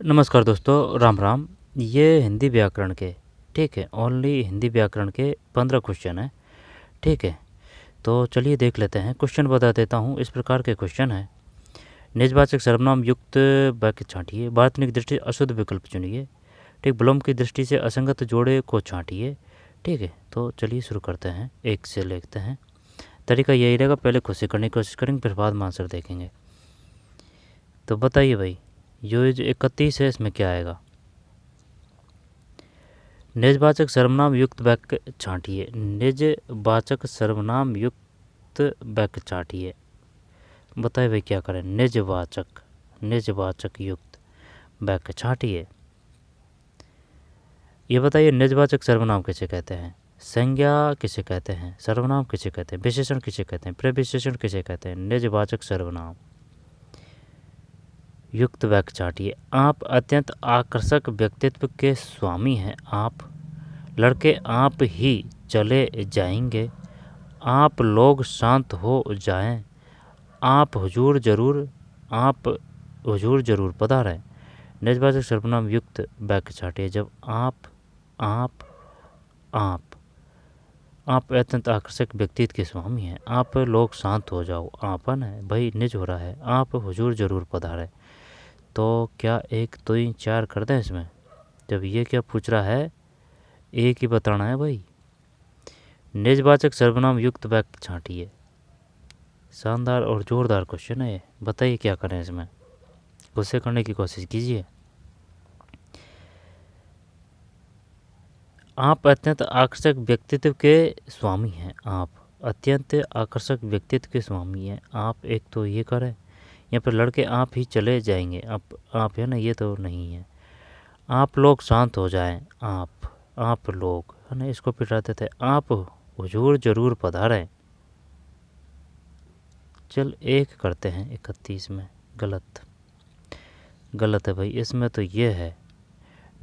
नमस्कार दोस्तों, राम राम। ये हिंदी व्याकरण के, ठीक है, ओनली हिंदी व्याकरण के 15 क्वेश्चन हैं। ठीक है, तो चलिए देख लेते हैं। क्वेश्चन बता देता हूँ। इस प्रकार के क्वेश्चन है। निजवाचक सर्वनाम युक्त वाक्य छांटिए। वार्तनिक दृष्टि से अशुद्ध विकल्प चुनिए। ठीक, विलोम की दृष्टि से असंगत जोड़े को छांटिए। ठीक है, तो चलिए शुरू करते हैं। एक से लिखते हैं। तरीका यही रहेगा, पहले खुद से करने की कोशिश करेंगे, फिर बाद में आंसर देखेंगे। तो बताइए भाई, जो 31 है इसमें क्या आएगा? निजवाचक सर्वनाम युक्त वाक्य छांटिए। निजवाचक सर्वनाम युक्त वाक्य छांटिए। बताइए भाई क्या करें? निजवाचक युक्त वाक्य छांटिए। ये बताइए, निजवाचक सर्वनाम किसे कहते हैं? संज्ञा किसे कहते हैं? सर्वनाम किसे कहते हैं? विशेषण किसे कहते हैं? प्रविशेषण किसे कहते हैं? निजवाचक सर्वनाम युक्त वाक्य छांटिए। आप अत्यंत आकर्षक व्यक्तित्व के स्वामी हैं। आप लड़के आप ही चले जाएंगे। आप लोग शांत हो जाएं। आप हुजूर जरूर पधारें। निजवाचक सर्वनाम युक्त वाक्य छांटिए। जब आप आप अत्यंत आकर्षक व्यक्तित्व के स्वामी हैं। आप लोग शांत हो जाओ, आपन है भाई, निज हो रहा है। आप हुजूर जरूर पधारें। तो क्या 1 2 4 कर दें इसमें? जब ये क्या पूछ रहा है, एक ही बताना है भाई। निजवाचक सर्वनाम युक्त वाक्य छांटिए। शानदार और जोरदार क्वेश्चन है ये। बताइए क्या करें इसमें? खुद से करने की कोशिश कीजिए। आप अत्यंत आकर्षक व्यक्तित्व के स्वामी हैं। आप अत्यंत आकर्षक व्यक्तित्व के स्वामी हैं। आप एक तो ये करें, यहाँ पर लड़के आप ही चले जाएंगे। आप है ना, ये तो नहीं है। आप लोग शांत हो जाएं। आप लोग है ना, इसको पिटा देते हैं। आप हुजूर जरूर पधारें। चल एक करते हैं 31 में। गलत है भाई। इसमें तो ये है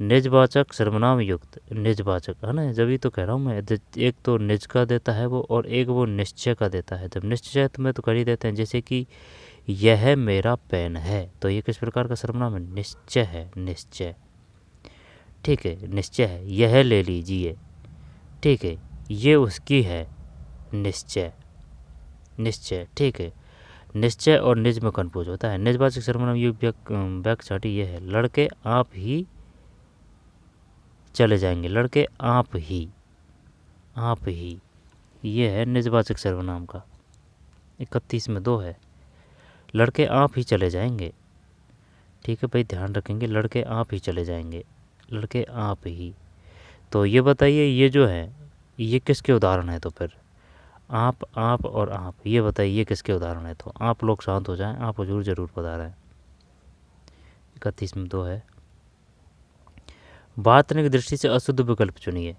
निजवाचक सर्वनाम युक्त। निजवाचक है ना, जब ही तो कह रहा हूँ मैं। एक तो निज का देता है वो, और एक वो निश्चय का देता है। जब निश्चय तो मैं तो कर ही देते हैं। जैसे कि यह मेरा पेन है, तो ये किस प्रकार का सर्वनाम है? निश्चय है। निश्चय, ठीक है, निश्चय है। यह ले लीजिए, ठीक है, ये उसकी है। निश्चय, ठीक है। निश्चय और निज में कन्फ्यूज होता है। निजवाचक सर्वनाम युक्त वाक्य छांटिए ये है। लड़के आप ही चले जाएंगे। लड़के आप ही ये है निजवाचक सर्वनाम का। 31 में 2 है। लड़के आप ही चले जाएंगे। ठीक है भाई, ध्यान रखेंगे। लड़के आप ही चले जाएंगे। लड़के आप ही। तो ये बताइए, ये जो है ये किसके उदाहरण है? तो फिर आप और आप, ये बताइए ये किसके उदाहरण है? तो आप लोग शांत हो जाएं। आप हुजूर जरूर पधारें। 31 में 2 है। वार्तनिक दृष्टि से अशुद्ध विकल्प चुनिए।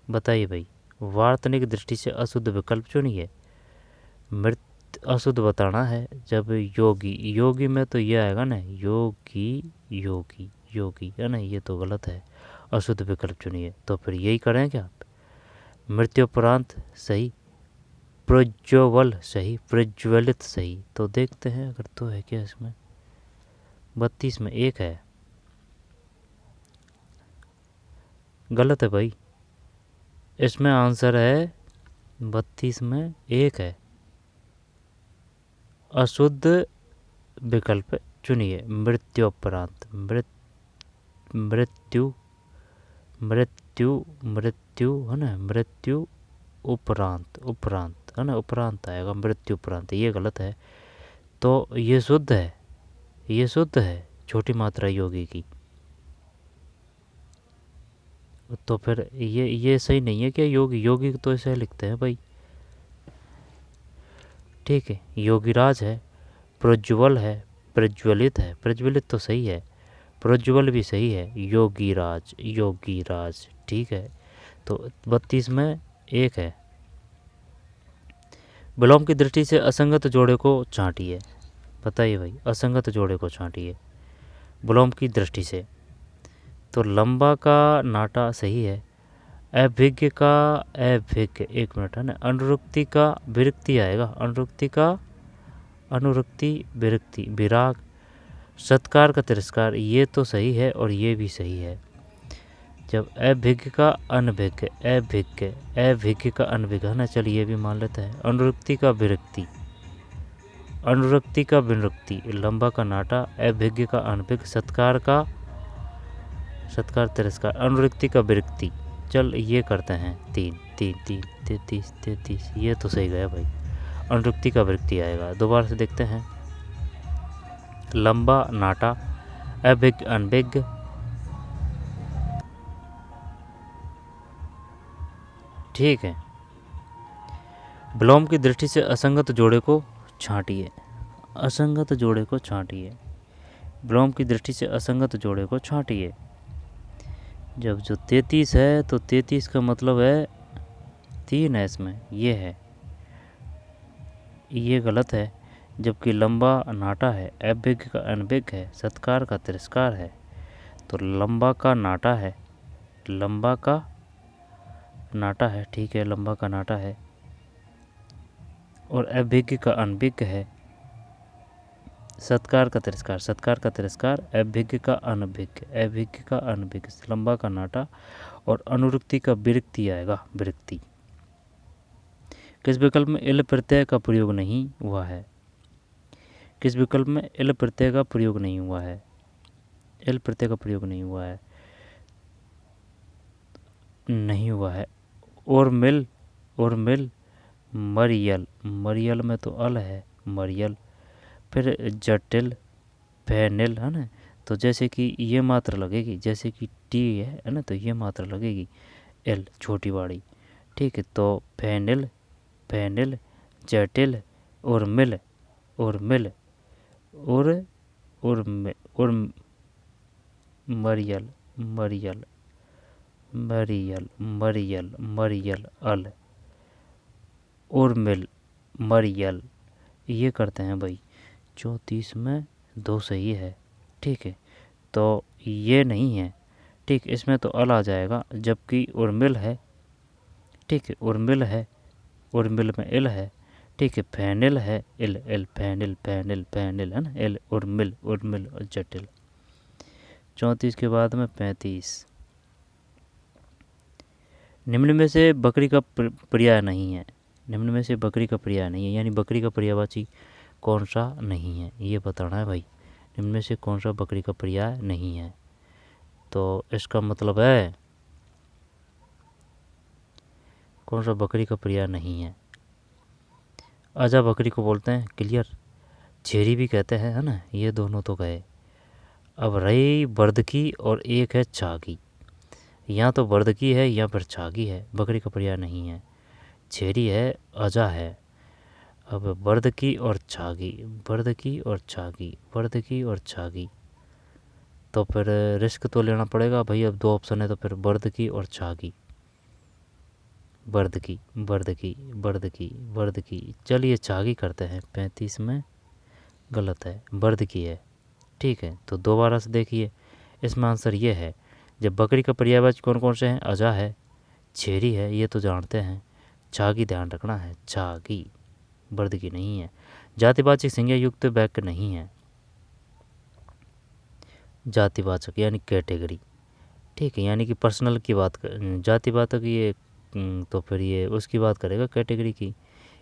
बताइए भाई, वार्तनिक दृष्टि से अशुद्ध विकल्प चुनिए। मृत अशुद्ध बताना है। जब योगी में तो ये आएगा ना, योगी है ना, ये तो गलत है। अशुद्ध विकल्प चुनिए। तो फिर यही करें क्या? मृत्युपरांत सही, प्रज्वल सही, प्रज्वलित सही। तो देखते हैं अगर तो है क्या इसमें। 32 में 1 है। गलत है भाई। इसमें आंसर है 32 में 1 है। अशुद्ध विकल्प चुनिए। मृत्युपरांत, मृत्यु है ना, मृत्यु उपरांत है ना, उपरांत आएगा। मृत्यु उपरांत, ये गलत है। तो ये शुद्ध है। छोटी मात्रा योगी की। तो फिर ये सही नहीं है क्या? योगी तो ऐसे लिखते हैं भाई। ठीक है, योगीराज है, प्रज्वल है, प्रज्वलित है। प्रज्वलित तो सही है, प्रज्वल भी सही है। योगीराज, ठीक है। तो 32 में 1 है। विलोम की दृष्टि से असंगत जोड़े को छांटिए। बताइए भाई, असंगत जोड़े को छांटिए विलोम की दृष्टि से। तो लंबा का नाटा सही है। अभिज्ञ का अभिज्ञ, 1 मिनट है ना। अनुरुक्ति का विरक्ति आएगा। अनुरुक्ति विरक्ति, विराग। सत्कार का तिरस्कार, ये तो सही है और ये भी सही है। जब अभिज्ञ का अनभिज्ञ, अभिज्ञ अभिज्ञ का अनभिज्ञ है ना, चलिए ये भी मान लेते हैं। अनुरक्ति का विरक्ति, अनुरक्ति का विरक्ति, लंबा का नाटा, अभिज्ञ का अनभिज्ञ, सत्कार का सत्कार तिरस्कार, अनुरक्ति का विरक्ति। चल ये करते हैं 3 3 3 33 33, ये तो सही गया भाई, अनुरक्ति का विरक्ति आएगा। दोबारा से देखते हैं। लंबा नाटा, अभिज्ञ अनभिज्ञ, ठीक है। विलोम की दृष्टि से असंगत जोड़े को छांटिए, असंगत जोड़े को छांटिए, विलोम की दृष्टि से असंगत जोड़े को छांटिए। जब जो 33 है तो 33 का मतलब है 3 है इसमें, ये है, ये गलत है। जबकि लंबा नाटा है, अभिज्ञ का अनभिज्ञ है, सत्कार का तिरस्कार है, तो लंबा का नाटा है, लंबा का नाटा है, ठीक है, लंबा का नाटा है, और अभिज्ञ का अनभिज्ञ है, सत्कार का तिरस्कार, सत्कार का तिरस्कार, अभिज्ञ का अनभिज्ञ, अभिज्ञ का अनभिज्ञ, लंबा का नाटा, और अनुरक्ति का विरक्ति आएगा, विरक्ति। किस विकल्प में इल प्रत्यय का प्रयोग नहीं हुआ है? किस विकल्प में इल प्रत्यय का प्रयोग नहीं हुआ है? इल प्रत्यय का प्रयोग नहीं हुआ है, नहीं हुआ है। और मिल, और मिल, मरियल, मरियल में तो अल है, मरियल। फिर जटिल, फैनिल, है ना, तो जैसे कि ये मात्रा लगेगी, जैसे कि टी है ना, तो ये मात्रा लगेगी एल छोटी वाली, ठीक है। तो फैनिल, फैनिल, जटिल, और मिल, और मिल, और मरियल, मरियल, मरियल, मरियल, मरियल, अल, और मिल, मरियल, ये करते हैं भाई। 34 में 2 सही है, ठीक है। तो ये नहीं है, ठीक, इसमें तो अल आ जाएगा, जबकि उर्मिल है, ठीक है, उर्मिल है, उर्मिल में इल है, ठीक है। फैनिल है, इल, इल, फैनिल, फैनिल, फैनिल, है ना, इल, उर्मिल, उर्मिल, और जटिल। 34 के बाद में 35। निम्न में से बकरी का पर्याय नहीं है, निम्न में से बकरी का पर्याय नहीं है, यानी बकरी का पर्यायवाची कौन सा नहीं है, ये बताना है भाई। निम्न में से कौन सा बकरी का पर्याय नहीं है, तो इसका मतलब है कौन सा बकरी का पर्याय नहीं है। आजा बकरी को बोलते हैं, क्लियर। छेरी भी कहते हैं, है ना, ये दोनों तो गए। अब रही बर्दकी और एक है छागी, या तो बर्दकी है या फिर छागी है, बकरी का पर्याय नहीं है। छेरी है, अजा है। अब बर्दकी और छागी, बर्दकी और छागी, बर्दकी और छागी, तो फिर रिस्क तो लेना पड़ेगा भाई। अब 2 ऑप्शन है, तो फिर बर्दकी और छागी, बर्दकी, बर्दकी, बर्दकी, बर्दकी। चलिए छागी करते हैं, 35 में गलत है, बर्दकी है, ठीक है। तो दोबारा से देखिए, इसमें आंसर ये है। जब बकरी का पर्यायवाची कौन कौन से हैं? अजा है, छेरी है, ये तो जानते हैं, छागी ध्यान रखना है, छागी, बर्दकी नहीं है। जातिवाचक संज्ञा युक्त वाक्य नहीं है, जातिवाचक यानी कैटेगरी, ठीक है, यानी कि पर्सनल की बात कर, जातिवाचक ये तो फिर ये उसकी बात करेगा कैटेगरी की,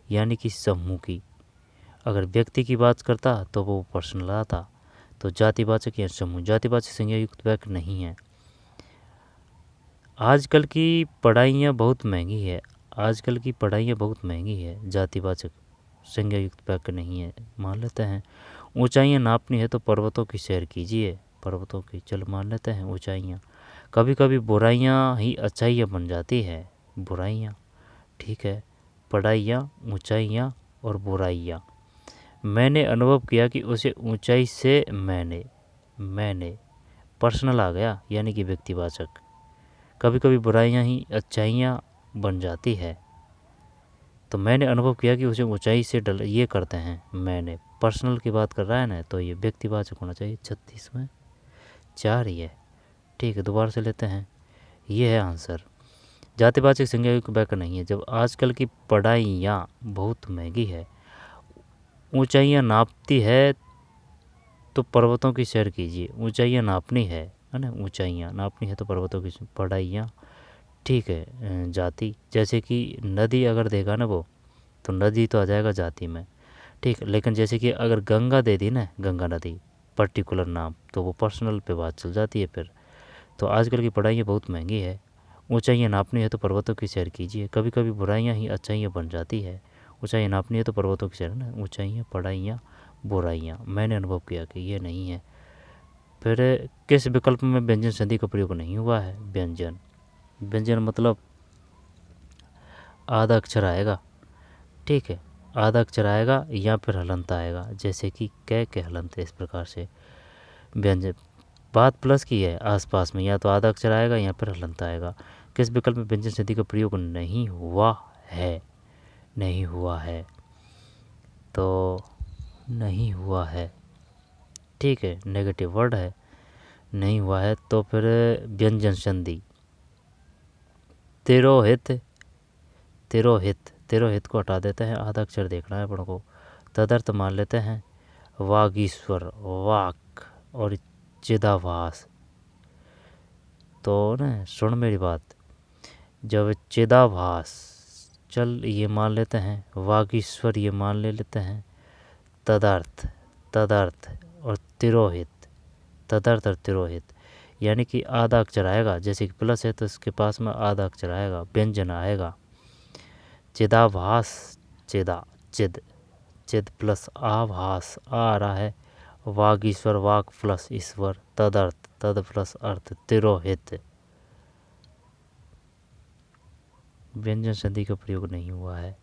यानी कि समूह की। अगर व्यक्ति की बात करता तो वो पर्सनल आता, तो जातिवाचक या समूह, जातिवाचक संज्ञा युक्त वाक्य नहीं है। आजकल की पढ़ाइयाँ बहुत महंगी है, आजकल की पढ़ाइयाँ बहुत महंगी है, जातिवाचक संज्ञा युक्त वाक्य नहीं है, मान लेते हैं। ऊंचाइयाँ नापनी है तो पर्वतों की सैर कीजिए, पर्वतों की, चल मान लेते हैं ऊंचाइयाँ। कभी कभी बुराइयाँ ही अच्छाइयाँ बन जाती है, बुराइयाँ, ठीक है। पढ़ाइयाँ, ऊंचाइयाँ और बुराइयाँ। मैंने अनुभव किया कि उसे ऊंचाई से मैंने, मैंने पर्सनल आ गया, यानी कि व्यक्तिवाचक। कभी कभी बुराइयाँ ही अच्छाइयाँ बन जाती है, तो मैंने अनुभव किया कि उसे ऊंचाई से डल, ये करते हैं, मैंने पर्सनल की बात कर रहा है ना, तो ये व्यक्तिवाचक होना चाहिए। 36 में 4 ही है, ठीक है। दोबारा से लेते हैं, ये है आंसर। जातिवाचक संज्ञा युक्त वाक्य नहीं है। जब आजकल की पढ़ाइयाँ बहुत महंगी है, ऊंचाइयाँ नापती है तो पर्वतों की सैर कीजिए। ऊंचाइयाँ नापनी है ना, ऊंचाइयाँ नापनी है तो पर्वतों की पढ़ाइयाँ, ठीक है। जाति, जैसे कि नदी अगर देगा ना वो, तो नदी तो आ जाएगा जाति में, ठीक। लेकिन जैसे कि अगर गंगा दे दी ना, गंगा नदी पर्टिकुलर नाम, तो वो पर्सनल पे बात चल जाती है फिर। तो आजकल की पढ़ाइयाँ बहुत महंगी है। ऊंचाइयाँ नापनी है तो पर्वतों की सैर कीजिए। कभी कभी बुराइयाँ ही अच्छाइयाँ बन जाती है। ऊंचाइयाँ नापनी है तो पर्वतों की सैर ना, ऊंचाइयाँ पढ़ाइयाँ बुराइयाँ। मैंने अनुभव किया कि ये नहीं है। फिर किस विकल्प में व्यंजन संधि का प्रयोग नहीं हुआ है? व्यंजन, व्यंजन मतलब आधा अक्षर आएगा, ठीक है। आधा अक्षर आएगा या फिर हलंत आएगा, जैसे कि कै के हलंत है। इस प्रकार से व्यंजन, बात प्लस की है आसपास में, या तो आधा अक्षर आएगा या फिर हलंत आएगा। किस विकल्प में व्यंजन संधि का प्रयोग नहीं हुआ है? नहीं हुआ है, तो नहीं हुआ है, ठीक है, नेगेटिव वर्ड है, नहीं हुआ है। तो फिर व्यंजन संधि, तिरोहित, तिरोहित, तिरोहित को हटा देते हैं, आधा अक्षर देखना है अपन को। तदर्थ मान लेते हैं वागीश्वर, वाक और चिदाभास। तो ना सुन मेरी बात, जब चिदाभास, चल ये मान लेते हैं, वागीश्वर ये मान ले लेते हैं, तदर्थ, तदर्थ और तिरोहित, तदर्थ और तिरोहित, यानी कि आधा अक्षर आएगा। जैसे कि प्लस है तो इसके पास में आधा अक्षर आएगा, व्यंजन आएगा। चिदाभास, चिदा, चिद, चिद प्लस आभास, आ रहा है। वागीश्वर, वाक प्लस ईश्वर, तदर्थ, तद प्लस अर्थ, तिरोहित। व्यंजन संधि का प्रयोग नहीं हुआ है।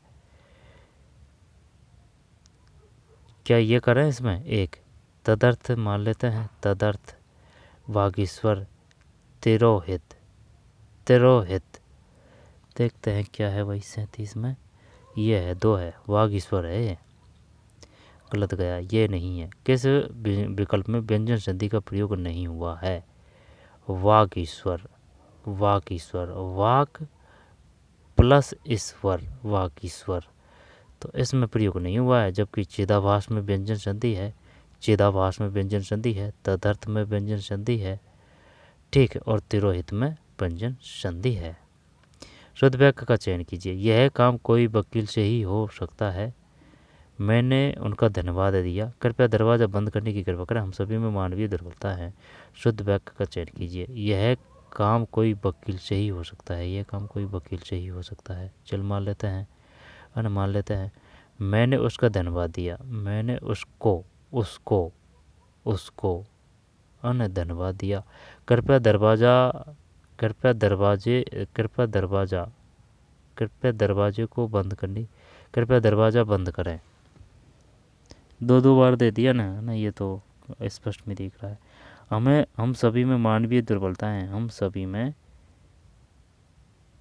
क्या ये करें इसमें? एक तदर्थ मान लेते हैं, तदर्थ, वागीश्वर, तिरोहित, तिरोहित। देखते हैं क्या है वही 37 में, ये है, दो है, वागीश्वर है, ये गलत गया, ये नहीं है। किस विकल्प में व्यंजन संधि का प्रयोग नहीं हुआ है? वागीश्वर, वागीश्वर, वाक प्लस ईश्वर, वागीश्वर, तो इसमें प्रयोग नहीं हुआ है। जबकि चिदाभास में व्यंजन संधि है, चिदाभास में व्यंजन संधि है, तदर्थ में व्यंजन संधि है, ठीक है, और तिरोहित में व्यंजन संधि है। शुद्ध वाक्य का चयन कीजिए। यह काम कोई वकील से ही हो सकता है। मैंने उनका धन्यवाद दिया। कृपया दरवाज़ा बंद करने की कृपा करें। हम सभी में मानवीय दुर्बलता है। शुद्ध वाक्य का चयन कीजिए। यह काम कोई वकील से ही हो सकता है। यह काम कोई वकील से ही हो सकता है। चल मान लेते हैं, अन मान लेते हैं। मैंने उसका धन्यवाद दिया। मैंने उसको, उसको, उसको अन धन्यवाद दिया। कृपया दरवाज़ा, कृपया दरवाजे, कृपया दरवाज़ा, कृपया दरवाजे को बंद करनी, कृपया दरवाज़ा बंद करें। दो दो बार दे दिया ना, ये तो स्पष्ट में दिख रहा है। हम सभी में मानवीय दुर्बलता है। हम सभी में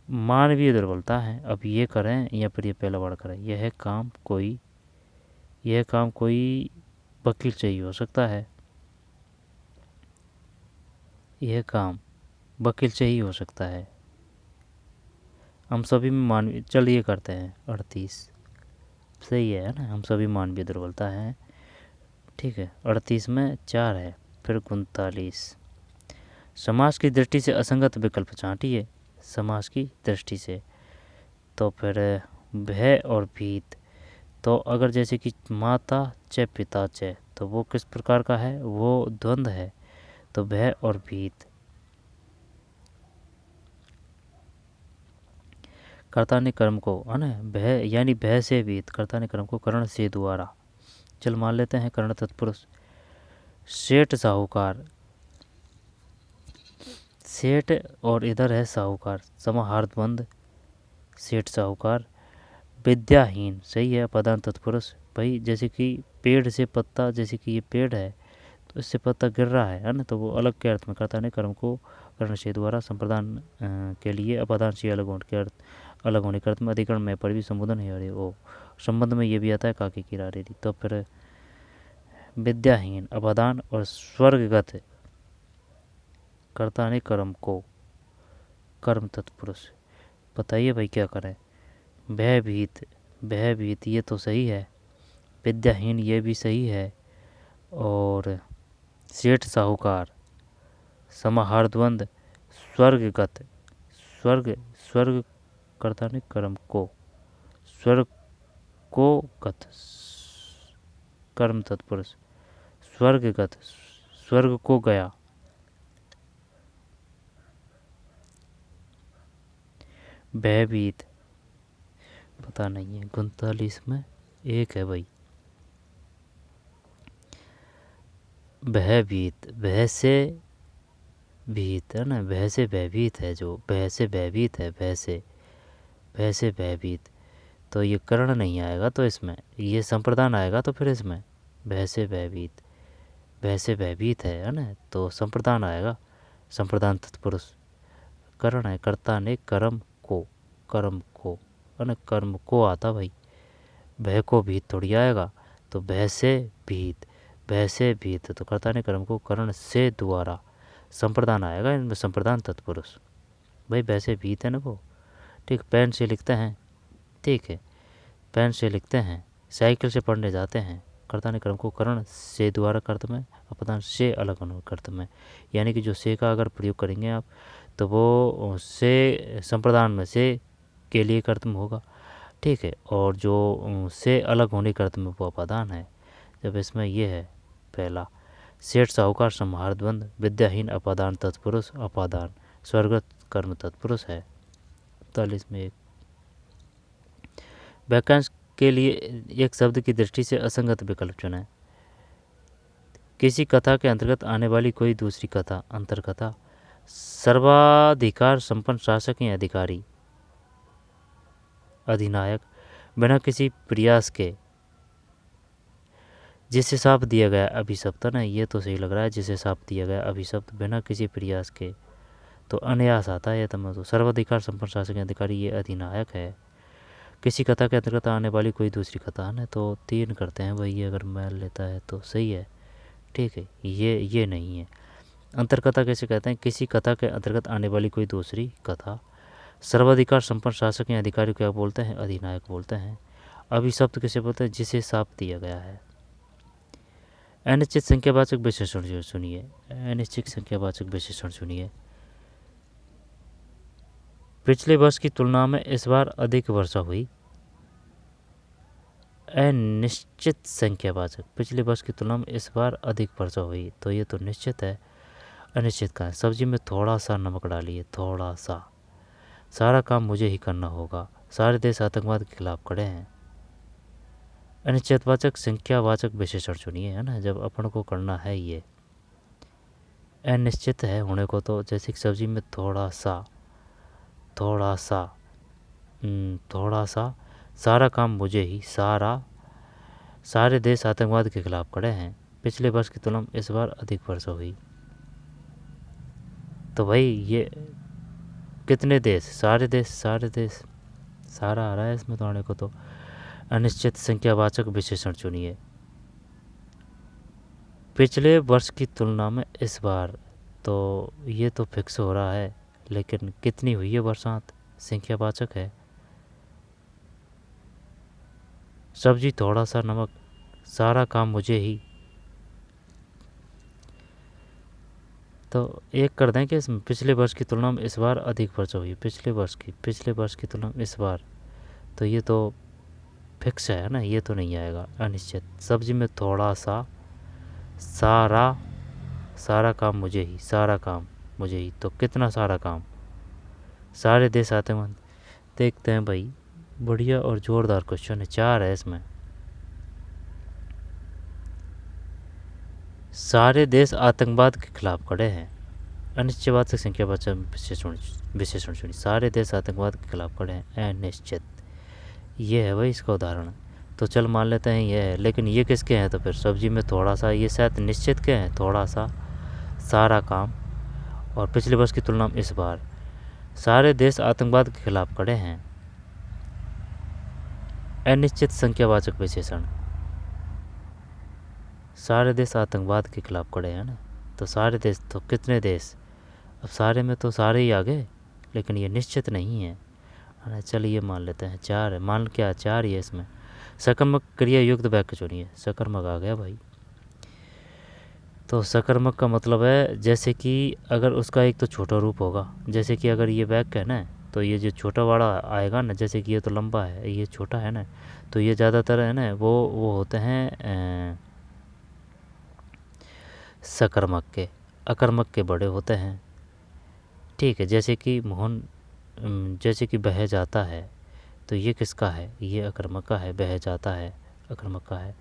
मानवीय दुर्बलता है। अब ये करें या फिर ये पहला वर्ड करें। यह काम कोई वकील से ही हो सकता है। यह काम वकील से ही हो सकता है। हम सभी में मानवीय, चल ये करते हैं 38, सही है ना। हम सभी मानवीय दुर्बलता है, ठीक है। 38 में 4 है, फिर 39। समाज की दृष्टि से असंगत विकल्प छांटिए। समाज की दृष्टि से, तो फिर भय और भीत। तो अगर जैसे कि माता च पिता च, तो वो किस प्रकार का है? वो द्वंद्व है। तो भय और भीत। कर्ता ने कर्म को, है ना, भय यानी भय से भीत, कर्ता ने कर्म को कर्ण से द्वारा। चल मान लेते हैं कर्ण तत्पुरुष। सेठ साहूकार, सेठ और इधर है साहूकार, समाहार द्वंद, सेठ साहूकार। विद्याहीन, सही है, पदान तत्पुरुष। भाई जैसे कि पेड़ से पत्ता, जैसे कि ये पेड़ है तो इससे पत्ता गिर रहा है ना, तो वो अलग के अर्थ में कर्ता ने कर्म को कर्ण से द्वारा संप्रदान के लिए अपादान से अलग होने के अर्थ, अलग होने के अर्थ में अधिकरण में पर भी संबोधन है। अरे ओ संबंध में ये भी आता है काकी की रारे दी। तो फिर विद्याहीन, अपादान और स्वर्गगत, कर्ता ने कर्म को, कर्म तत्पुरुष। बताइए भाई क्या करें? भयभीत, भयभीत ये तो सही है। विद्याहीन ये भी सही है। और सेठ साहूकार, समाहारद्वंद, स्वर्गगत, स्वर्ग स्वर्ग करता नहीं कर्म को, स्वर्ग को गत, कर्म तत्पुरुष, स्वर्गगत, स्वर्ग को गया, भयभीत, पता नहीं है, 39 में एक है भाई, भयभीत, भय से भीत है ना, भय से भयभीत है, जो भय से भयभीत है, भय से भयभीत, तो ये कर्ण नहीं आएगा, तो इसमें ये संप्रदान आएगा, तो फिर इसमें भय से भयभीत, भय से भयभीत है ना, तो संप्रदान आएगा, संप्रदान तत्पुरुष, कर्ण है, कर्ता ने कर्म को है ना, कर्म को आता भाई, भय को भीत थोड़ी आएगा, तो भय से भीत, तो कर्ता ने कर्म को कर्ण से द्वारा, संप्रदान आएगा इनमें, संप्रदान तत्पुरुष भाई, भय से भीत है ना वो, ठीक, पेन से लिखते हैं, ठीक है, पेन से लिखते हैं, साइकिल से पढ़ने जाते हैं, कर्ता ने कर्म को कर्ण से द्वारा कर्त में, अपदान से अलग कर्त में, यानी कि जो से का अगर प्रयोग करेंगे आप, तो वो से संप्रदान में से के लिए कर्त में होगा, ठीक है, और जो से अलग होने कर्त में वो अपादान है, जब इसमें ये है पहला, सेठ साहूकार समाहारद्वंद, विद्याहीन अपादान तत्पुरुष, अपादान स्वर्गत कर्म तत्पुरुष है। 41 में एक वाक्यांश के लिए एक शब्द की दृष्टि से असंगत विकल्प चुनें। किसी कथा के अंतर्गत आने वाली कोई दूसरी कथा, अंतरकथा, सर्वाधिकार संपन्न शासक या अधिकारी, अधिनायक, बिना किसी प्रयास के, जिसे साप दिया गया अभिशप्त ना, ये तो सही लग रहा है, जिसे साप दिया गया अभिशप्त, बिना किसी प्रयास के, तो अनायास आता है, तो सर्वाधिकार संपन्न शासक या अधिकारी, ये अधिनायक है। किसी कथा के अंतर्गत आने वाली कोई दूसरी कथा है, तो 3 करते हैं भाई, ये अगर मैल लेता है तो सही है, ठीक है, ये नहीं है। अंतरकथा कैसे कहते हैं, किसी कथा के अंतर्गत आने वाली कोई दूसरी कथा, सर्वाधिकार संपन्न शासक या अधिकारी क्या बोलते हैं, अधिनायक बोलते हैं। अभिशप्त किसे बोलते हैं, जिसे साप दिया गया है। अनिश्चित संख्यावाचक विशेषण सुनिए, अनिश्चित संख्यावाचक विशेषण सुनिए। पिछले वर्ष की तुलना में इस बार अधिक वर्षा हुई। अनिश्चित संख्यावाचक, पिछले वर्ष की तुलना में इस बार अधिक वर्षा हुई, तो ये तो निश्चित है। अनिश्चित का है, सब्जी में थोड़ा सा नमक डालिए, थोड़ा सा, सारा काम मुझे ही करना होगा, सारे देश आतंकवाद के खिलाफ खड़े हैं। अनिश्चितवाचक संख्यावाचक विशेषण चुनिए, है ना, जब अपन को करना है ये। अनिश्चित है होने को, तो जैसे कि सब्जी में थोड़ा सा, सारा काम मुझे ही, सारे देश आतंकवाद के खिलाफ खड़े हैं। पिछले वर्ष की तुलना में इस बार अधिक वर्षा हुई, तो भाई ये कितने देश, सारे देश, सारा आ रहा है इसमें तो आने को, तो अनिश्चित संख्यावाचक विशेषण चुनिए। पिछले वर्ष की तुलना में इस बार, तो ये तो फिक्स हो रहा है, लेकिन कितनी हुई है बरसात, संख्यावाचक है। सब्जी थोड़ा सा नमक, सारा काम मुझे ही, तो एक कर दें कि इसमें पिछले वर्ष की तुलना में इस बार अधिक वर्षा हुई, पिछले वर्ष की तुलना में इस बार, तो ये तो फिक्स है ना, ये तो नहीं आएगा। अनिश्चित, सब्जी में थोड़ा सा, सारा काम मुझे ही, सारा काम मुझे ही, तो कितना सारा काम, सारे देश आतंकवाद। देखते हैं भाई, बढ़िया और जोरदार क्वेश्चन है, 4 है इसमें। सारे देश आतंकवाद के खिलाफ खड़े हैं। अनिश्चितवाचक संख्यावाचक विशेषण चुनिए, सारे देश आतंकवाद के खिलाफ खड़े हैं। अनिश्चित, ये है भाई इसका उदाहरण, तो चल मान लेते हैं ये है, लेकिन ये किसके हैं, तो फिर सब्जी में थोड़ा सा, ये शायद निश्चित के हैं, थोड़ा सा, सारा काम, और पिछले वर्ष की तुलना में इस बार, सारे देश आतंकवाद के खिलाफ खड़े हैं। अनिश्चित संख्यावाचक विशेषण, सारे देश आतंकवाद के खिलाफ खड़े हैं ना, तो सारे देश, तो कितने देश, अब सारे में तो सारे ही आ गए, लेकिन ये निश्चित नहीं है ना, चलिए मान लेते हैं 4 है, मान क्या 4 ही है इसमें। सकर्मक क्रिया युक्त वाक्य चुनिए, सकर्मक आ गया भाई। तो सकर्मक का मतलब है जैसे कि अगर उसका एक तो छोटा रूप होगा, जैसे कि अगर ये वाक्य है ना, तो ये जो छोटा वाला आएगा ना, जैसे कि ये तो लंबा है, ये छोटा है ना, तो ये ज़्यादातर है ना वो होते हैं सकर्मक के, अकर्मक के बड़े होते हैं। ठीक है, जैसे कि मोहन, जैसे कि बह जाता है, तो ये किसका है, ये अकर्मक का है, बह जाता है अकर्मक का है।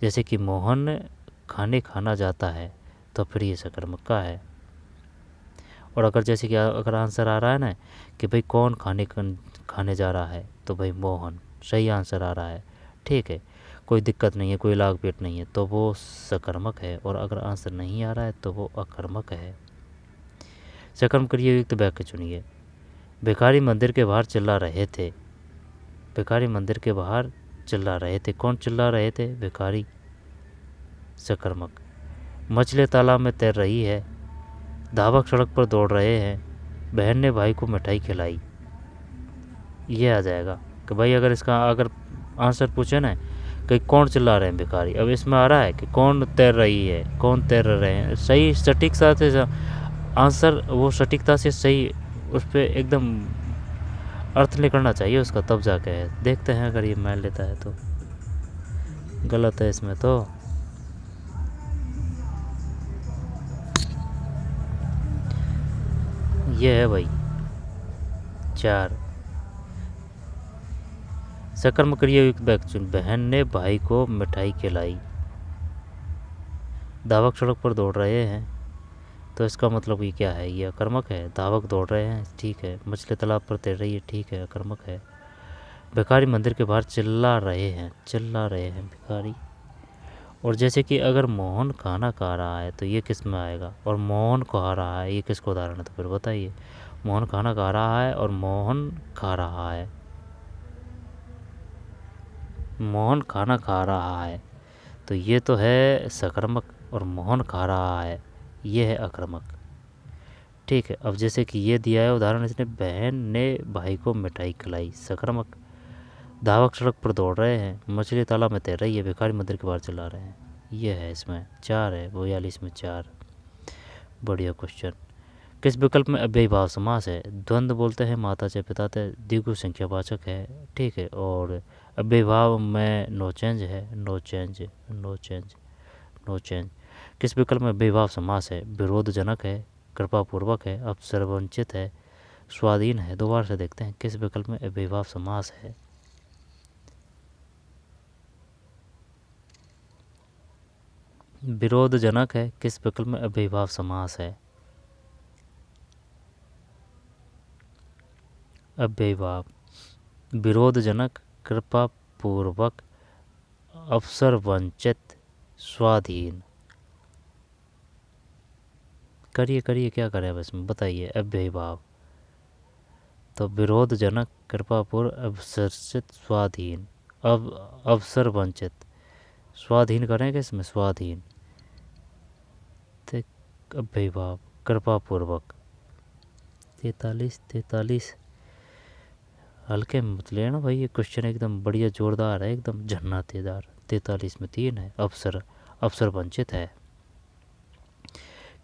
जैसे कि मोहन खाने खाना जाता है, तो फिर ये सकर्मक का है। और अगर जैसे कि अगर आंसर आ रहा है ना कि भाई कौन खाने जा रहा है, तो भाई मोहन सही आंसर आ रहा है। ठीक है, कोई दिक्कत नहीं है, कोई लाग पेट नहीं है, तो वो सकर्मक है। और अगर आंसर नहीं आ रहा है तो वो अकर्मक है। सकर्मक क्रियायुक्त वाक्य चुनिए। भिखारी मंदिर के बाहर चिल्ला रहे थे, भिखारी मंदिर के बाहर चिल्ला रहे थे, कौन चिल्ला रहे थे, भिखारी, सकर्मक। मछली तालाब में तैर रही है, धावक सड़क पर दौड़ रहे हैं, बहन ने भाई को मिठाई खिलाई, ये आ जाएगा कि भाई अगर इसका अगर आंसर पूछे ना कि कौन चिल्ला रहे हैं, भिखारी, अब इसमें आ रहा है कि कौन तैर रही है, कौन तैर रहे हैं, सही सटीकता से आंसर, वो सटीकता से सही उस पर एकदम अर्थ निकलना चाहिए उसका, तब जाके है। देखते हैं अगर ये मान लेता है तो। गलत है इसमें तो। ये है भाई 4। सकर्मक क्रियायुक्त वाक्य चुन। बहन ने भाई को मिठाई खिलाई, धावक सड़क पर दौड़ रहे हैं, तो इसका मतलब ये क्या है, ये अकर्मक है। धावक दौड़ रहे हैं, ठीक है। मछली तालाब पर तैर रही है, ठीक है, अकर्मक है। भिखारी मंदिर के बाहर चिल्ला रहे हैं, चिल्ला रहे हैं भिखारी। और जैसे कि अगर मोहन खाना खा रहा है, तो ये किस में आएगा, और मोहन खा रहा है, ये किसको उदाहरण है, तो फिर बताइए। मोहन खाना खा रहा है और मोहन खा रहा है, मोहन खाना खा रहा है, तो ये तो है सकर्मक। और मोहन खा रहा है, ये है अकर्मक। ठीक है, अब जैसे कि ये दिया है उदाहरण, इसने बहन ने भाई को मिठाई खिलाई, सकर्मक। धावक सड़क पर दौड़ रहे हैं, मछली तालाब में तैर रही है, भिखारी मंदिर के बाहर चला रहे हैं, ये है इसमें 4 है, 42 में 4। बढ़िया क्वेश्चन। किस विकल्प में अव्ययीभाव समास है। द्वंद्व बोलते हैं माता से पिता से, द्विगु संख्यावाचक है, ठीक है। और अव्ययीभाव में नो चेंज है, no change, no change, no change. किस विकल्प में अव्ययीभाव समास है। विरोधजनक है, कृपापूर्वक है, अवसरवंचित है, स्वाधीन है। दोबारा से देखते हैं किस विकल्प में अव्ययीभाव समास है। विरोधजनक है, किस विकल्प में अव्ययीभाव समास है। अव्ययीभाव, विरोधजनक, कृपापूर्वक, अवसर वंचित, स्वाधीन। करिए करिए, क्या करें अब इसमें बताइए। अव्ययीभाव तो विरोधजनक, कृपापूर्व, अवसरचित, स्वाधीन। अब अवसर वंचित, स्वाधीन करेंगे इसमें, स्वाधीन। अव्ययीभाव कृपापूर्वक। 43 हल्के में मत लेना भाई, ये क्वेश्चन एकदम बढ़िया जोरदार है, एकदम झन्ना तेदार। 43 में 3 है, अवसर, अवसर वंचित है।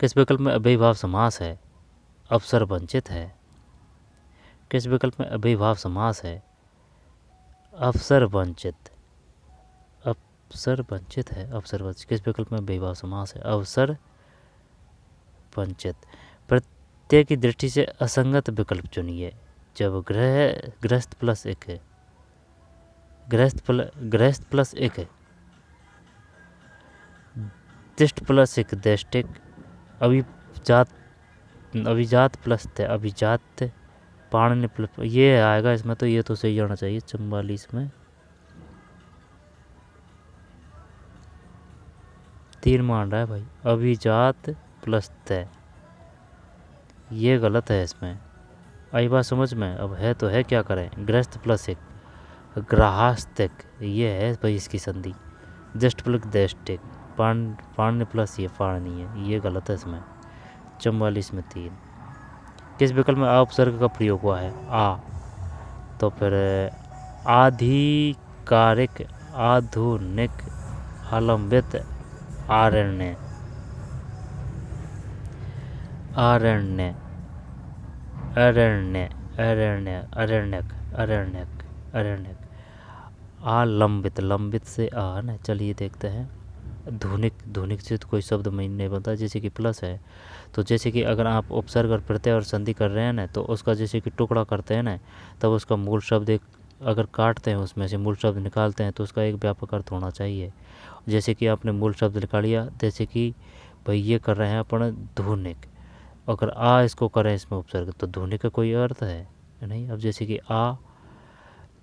किस विकल्प में अव्ययीभाव समास है। अवसर वंचित है। किस विकल्प में अव्ययीभाव समास है। अवसर वंचित, अवसर वंचित है, अवसर वंचित। किस विकल्प में अव्ययीभाव समास है। अवसर वंचित। प्रत्यय की दृष्टि से असंगत विकल्प चुनिए। जब गृहस्थ प्लस एक है, गृहस्थ प्लस एक है, तिष्ठ प्लस एक देष्टिक, अभिजात प्लस थे, अभिजात, पाणिनि प्लस, ये आएगा इसमें, तो ये तो सही होना चाहिए 44 में। 3 मान रहा है भाई, अभिजात प्लस तय, ये गलत है इसमें। आई बात समझ में। अब है तो है, क्या करें। गृहस्थ प्लस एक, ग्राहस्तिक, ये है भाई इसकी संधि। जस्ट प्लस देष्टिक, पाणिनि प्लस ये पाणिनि है, ये गलत है इसमें। 44 में 3। किस विकल्प में उपसर्ग का प्रयोग हुआ है। आ, तो फिर आधिकारिक, आधुनिक, आलंबित, आरण्य। आरण्य, अरण्य, अरण्य, अरण्यक, अरण्यक, अरण्यक। आलंबित, लंबित से आ न। चलिए देखते हैं। ध्वनिक, ध्वनिक से तो कोई शब्द में नहीं बनता, जैसे कि प्लस है तो जैसे कि अगर आप उपसर्ग और प्रत्यय और संधि कर रहे हैं ना, तो उसका जैसे कि टुकड़ा करते हैं ना, तब उसका मूल शब्द एक, अगर काटते हैं उसमें से मूल शब्द निकालते हैं तो उसका एक व्यापक अर्थ होना चाहिए। जैसे कि आपने मूल शब्द निकाल लिया, जैसे कि भाई ये कर रहे हैं अपन ध्वनिक, अगर आ इसको करें इसमें उपसर्ग, तो ध्वनिक का कोई अर्थ है नहीं। अब जैसे कि आ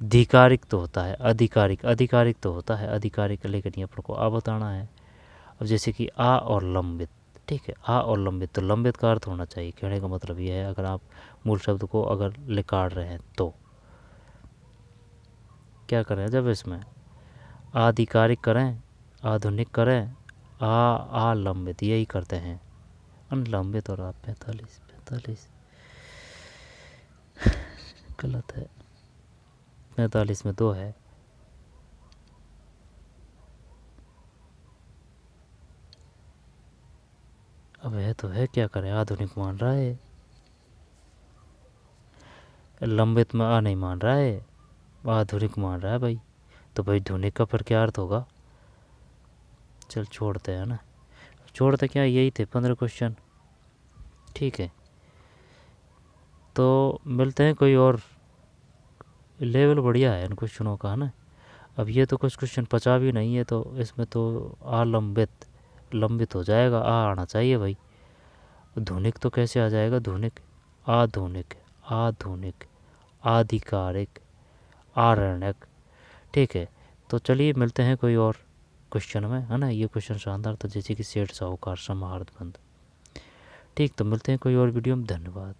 अधिकारिक तो होता है, आधिकारिक, आधिकारिक तो होता है आधिकारिक, लेकिन ये अपन को आ बताना है। अब जैसे कि आ और लंबित, ठीक है, आ और लंबित, तो लंबित का अर्थ होना चाहिए। कहने का मतलब ये है, अगर आप मूल शब्द को अगर लिकाड़ रहे हैं तो क्या करें, जब इसमें आधिकारिक करें, आधुनिक करें, आ लंबित, यही करते हैं। अनलंबित और आप 45, 45 गलत है, 45 में 2 है। अब है तो है, क्या करें, आधुनिक मान रहा है, लंबित में आ नहीं मान रहा है, आधुनिक मान रहा है भाई, तो भाई ध्वनिक का फिर क्या अर्थ होगा। चल छोड़ते हैं ना, छोड़ते क्या, यही थे 15 क्वेश्चन। ठीक है, तो मिलते हैं कोई और। लेवल बढ़िया है इन क्वेश्चनों का, है ना। अब ये तो कुछ क्वेश्चन पचा भी नहीं है, तो इसमें तो आलंबित, लंबित हो जाएगा, आ आना चाहिए भाई। ध्वनिक तो कैसे आ जाएगा, ध्वनिक, आधुनिक, आधुनिक, आधिकारिक, आरण्यक। ठीक है, तो चलिए मिलते हैं कोई और क्वेश्चन में, है ना। ये क्वेश्चन शानदार था, जैसे कि सेठ साहूकार समाहारत बंद। ठीक, तो मिलते हैं कोई और वीडियो में, धन्यवाद।